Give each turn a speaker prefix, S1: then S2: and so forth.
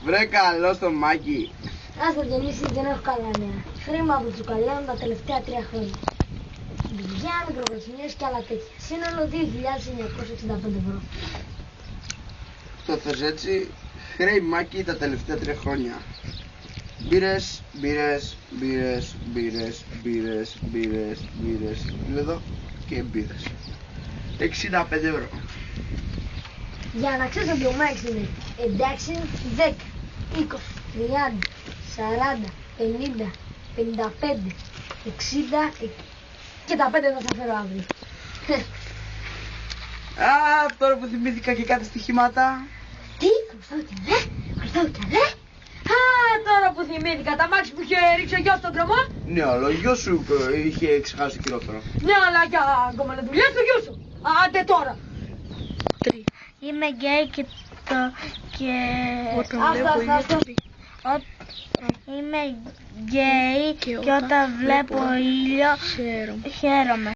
S1: Βρε καλό στο Μάκη.
S2: Άστα Διονύση, δεν έχω καλά νέα. Χρήμα από τσουκαλέων τα τελευταία 3 χρόνια. Δουλειά, μικροπροσυνίες και άλλα τέτοια. Σύνολο 2.965 ευρώ.
S1: Το θες έτσι, χρέη Μάκη τα τελευταία 3 χρόνια. Μπύρες, εδώ και μπύρες. 65 ευρώ.
S2: Για να ξέρεις ότι ο Μάκης είναι εντάξει 10, 20, 30, 40, 50, 55, 60 και τα 5 θα σας φέρω αύριο.
S1: Α, τώρα που θυμήθηκα και κάτι στοιχήματα.
S2: Τι, χρωστάω κι αλέ. Α, τώρα που θυμήθηκα τα μάξι που είχε ρίξει ο γιος στον κρεμό.
S1: Ναι, αλλά ο γιος σου είχε ξεχάσει το κυρόφωνο.
S2: Ναι, αλλά για ακόμα να δουλειάς το γιο σου. Άντε τώρα.
S3: Είμαι γκέι και το... και... Είμαι γκέι και όταν βλέπω ήλιο χαίρομαι.